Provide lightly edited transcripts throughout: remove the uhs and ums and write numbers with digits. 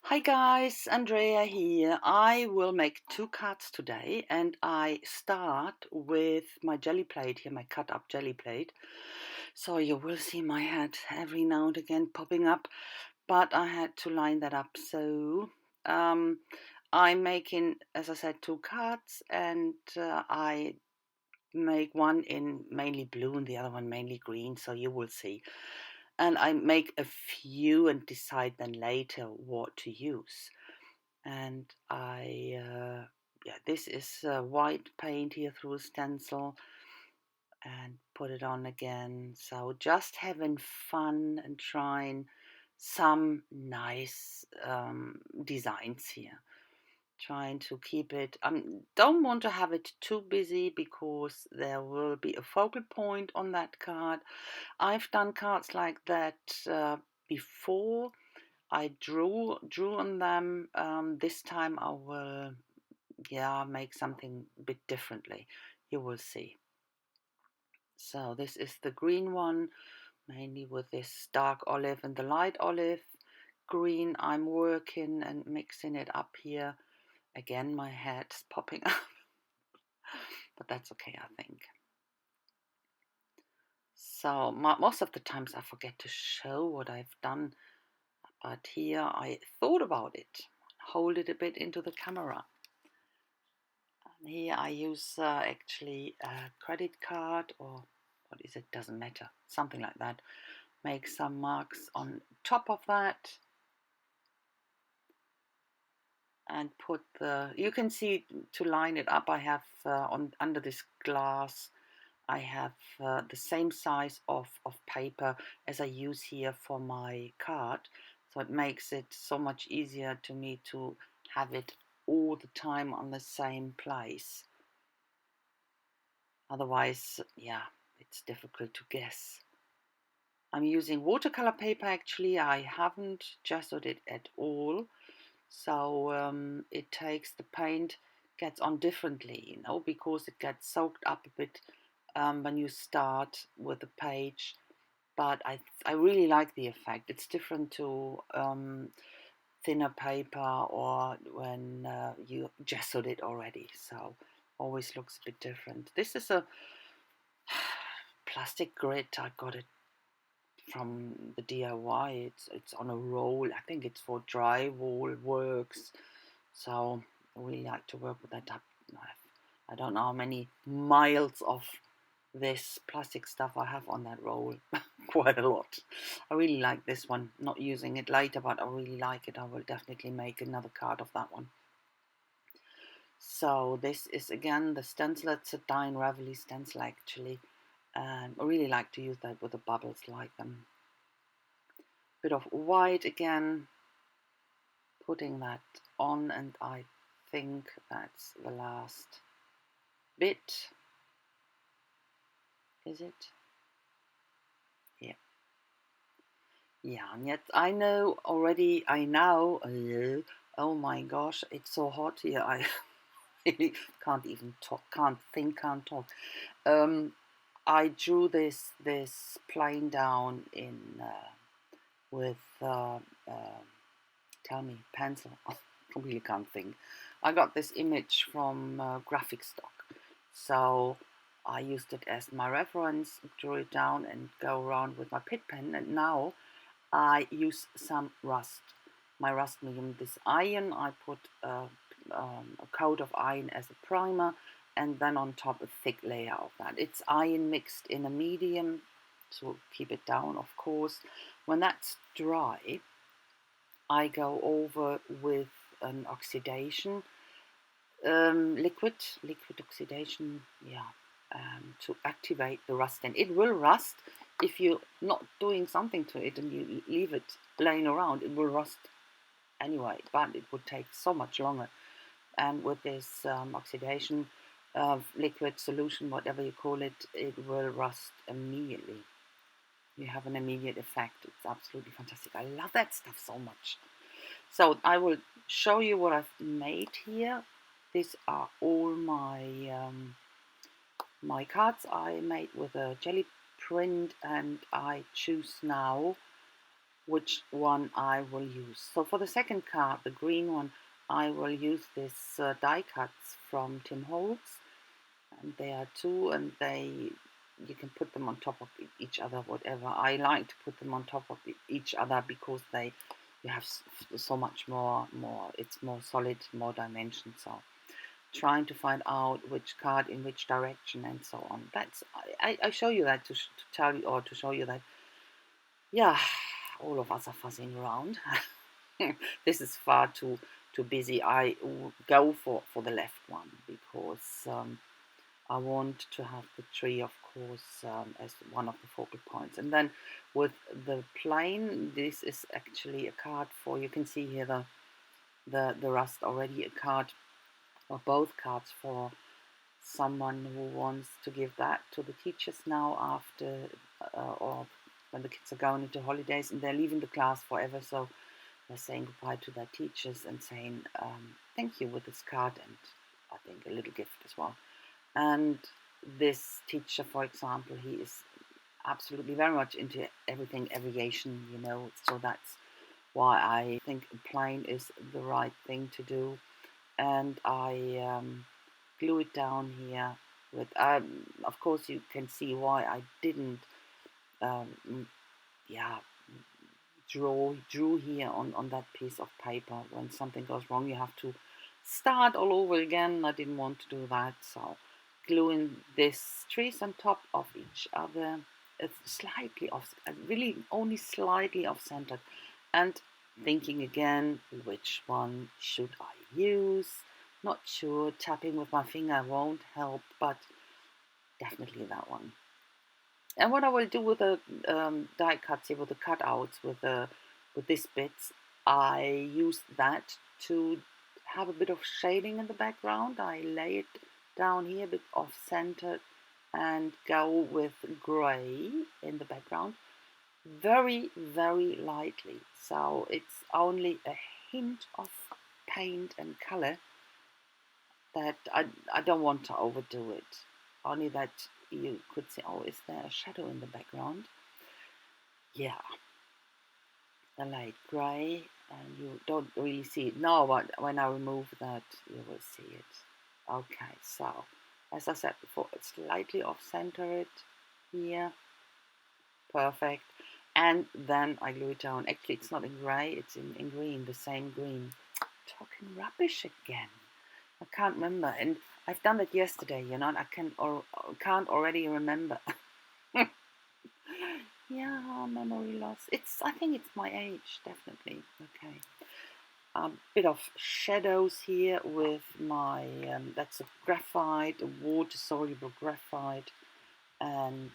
Hi guys, Andrea here. I will make two cards today and I start with my jelly plate here, my cut up jelly plate. So you will see my head every now and again popping up, but I had to line that up. So um, I'm making, as I said, two cards and I make one in mainly blue and the other one mainly green, so you will see. And I make a few and decide then later what to use. And yeah, this is white paint here through a stencil and put it on again. So just having fun and trying some nice designs here. Trying to keep it, don't want to have it too busy because there will be a focal point on that card. I've done cards like that before. I drew on them. This time I will, yeah, make something a bit differently. You will see. So this is the green one, mainly with this dark olive and the light olive green. I'm working and mixing it up here. Again, my head's popping up, but that's okay, I think. So most of the times I forget to show what I've done, but here I thought about it. Hold it a bit into the camera. Here I use actually a credit card, or what is it, doesn't matter, something like that. Make some marks on top of that and put you can see to line it up I have under this glass I have the same size of paper as I use here for my card, so it makes it so much easier to me to have it all the time on the same place. Otherwise, yeah, it's difficult to guess. I'm using watercolor paper actually. I haven't gessoed it at all. So it takes the paint, gets on differently, because it gets soaked up a bit when you start with the page. But I really like the effect. It's different to thinner paper or when you gessoed it already. So always looks a bit different. This is a plastic grid. I got it from the DIY. It's on a roll. I think it's for drywall works. So I really like to work with that. I don't know how many miles of this plastic stuff I have on that roll. Quite a lot. I really like this one. Not using it later, but I really like it. I will definitely make another card of that one. So this is again the stencil. It's a Dine Reveille stencil actually. I really like to use that with the bubbles like them. Bit of white again, putting that on, and I think that's the last bit. Is it? Yeah. Yeah, and yet I know already, oh my gosh, it's so hot here. I really can't even talk, can't think, can't talk. I drew this plane down in with tell me, pencil. I really can't think. I got this image from graphic stock, so I used it as my reference, drew it down, and go around with my Pitt pen. And now I use some rust. My rust medium, this iron, I put a coat of iron as a primer, and then on top a thick layer of that. It's iron mixed in a medium to keep it down, of course. When that's dry, I go over with an oxidation liquid oxidation, yeah, to activate the rust. And it will rust if you're not doing something to it and you leave it laying around. It will rust anyway, but it would take so much longer. And with this oxidation liquid solution, whatever you call it, it will rust immediately. You have an immediate effect. It's absolutely fantastic. I love that stuff so much. So I will show you what I've made here. These are all my cards I made with a GelliPrint, and I choose now which one I will use. So for the second card, the green one, I will use this die cuts from Tim Holtz, and they are two, and you can put them on top of each other, whatever. I like to put them on top of each other because you have so much more, it's more solid, more dimension. So trying to find out which card in which direction and so on. I show you that to tell you, or to show you that, yeah, all of us are fuzzing around. This is far too busy. I go for the left one because I want to have the tree, of course, as one of the focal points. And then with the plane, this is actually a card for, you can see here the rust already, a card, or both cards, for someone who wants to give that to the teachers now after, or when the kids are going into holidays and they're leaving the class forever. So they're saying goodbye to their teachers and saying thank you with this card, and I think a little gift as well. And this teacher, for example, he is absolutely very much into everything aviation, so that's why I think a plane is the right thing to do. And I glue it down here with, of course you can see why I didn't, yeah, drew here on that piece of paper. When something goes wrong, you have to start all over again. I didn't want to do that, so gluing these trees on top of each other. It's slightly off, really only slightly off centered, and thinking again, which one should I use? Not sure. Tapping with my finger won't help, but definitely that one. And what I will do with the die cuts here, with the cutouts, with these bits, I use that to have a bit of shading in the background. I lay it down here, a bit off centered, and go with grey in the background, very, very lightly. So it's only a hint of paint and color, that I don't want to overdo it. Only that you could say, oh, is there a shadow in the background? Yeah, the light grey, and you don't really see it. No, but when I remove that, you will see it. Okay, so as I said before, it's slightly off-centered here. Perfect. And then I glue it down. Actually, it's not in grey, it's in green, the same green. Talking rubbish again. I can't remember, and I've done it yesterday, and I can't already remember. Yeah, memory loss. I think it's my age, definitely. Okay. A bit of shadows here with my, that's a graphite, a water-soluble graphite, and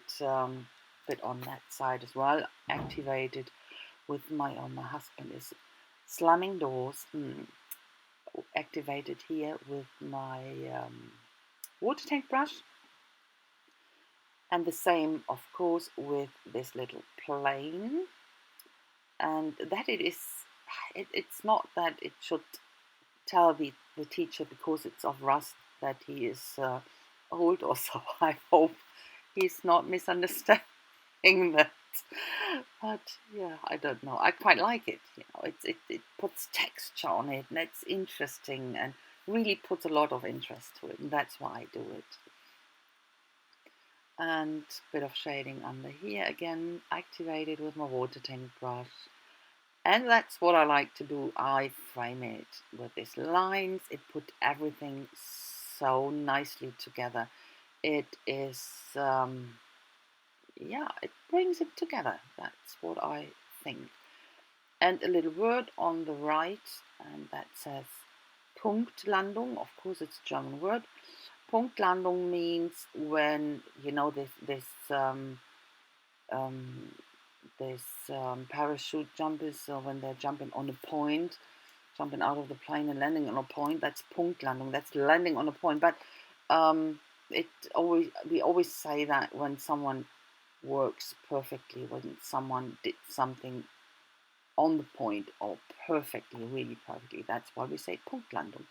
bit on that side as well. Activated with my husband is slamming doors. Activated here with my water tank brush, and the same of course with this little plane. And that it's not that it should tell the teacher, because it's of rust, that he is old or so. I hope he's not misunderstanding that. But yeah, I don't know, I quite like it. It puts texture on it, and it's interesting, and really puts a lot of interest to it, and that's why I do it. And a bit of shading under here, again activated with my water tank brush. And that's what I like to do. I frame it with these lines. It put everything so nicely together. It is, yeah, it brings it together. That's what I think. And a little word on the right, and that says Punktlandung. Of course, it's a German word. Punktlandung means when, this parachute jumpers, so when they're jumping on a point, jumping out of the plane and landing on a point, that's Punktlandung. That's landing on a point. But we always say that when someone works perfectly, when someone did something on the point, or perfectly, really perfectly, that's why we say Punktlandung.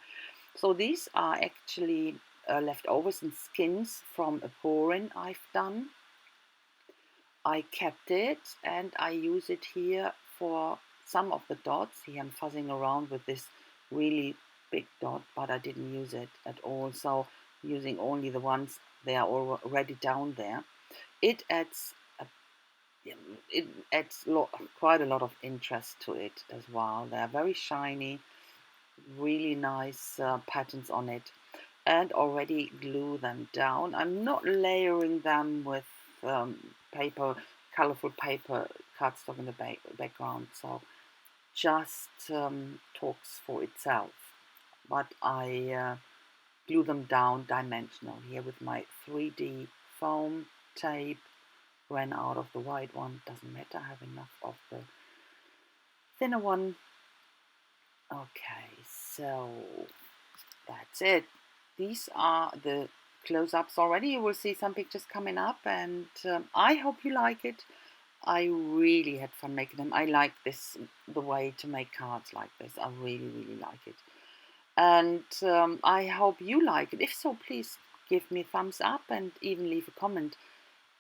So these are actually leftovers and skins from a pouring I've done. I kept it and I use it here for some of the dots. Here I'm fuzzing around with this really big dot, but I didn't use it at all. So using only the ones they are already down there. It adds a, it adds quite a lot of interest to it as well. They are very shiny, really nice patterns on it, and already glue them down. I'm not layering them with paper, colorful paper cardstock in the background, so just talks for itself. But I glue them down dimensional here with my 3D foam tape. Ran out of the white one, doesn't matter, I have enough of the thinner one. Okay, so that's it. These are the close-ups already. You will see some pictures coming up, and I hope you like it. I really had fun making them. I like this, the way to make cards like this. I really, really like it. And I hope you like it. If so, please give me a thumbs up and even leave a comment.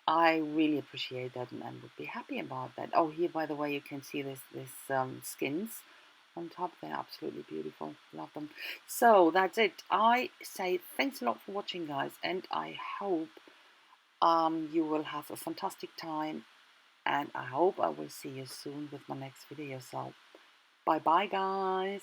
I really appreciate that and would be happy about that. Oh, here, by the way, you can see this skins on top. They're absolutely beautiful. Love them. So that's it. I say thanks a lot for watching, guys, and I hope you will have a fantastic time, and I hope I will see you soon with my next video. So bye bye, guys.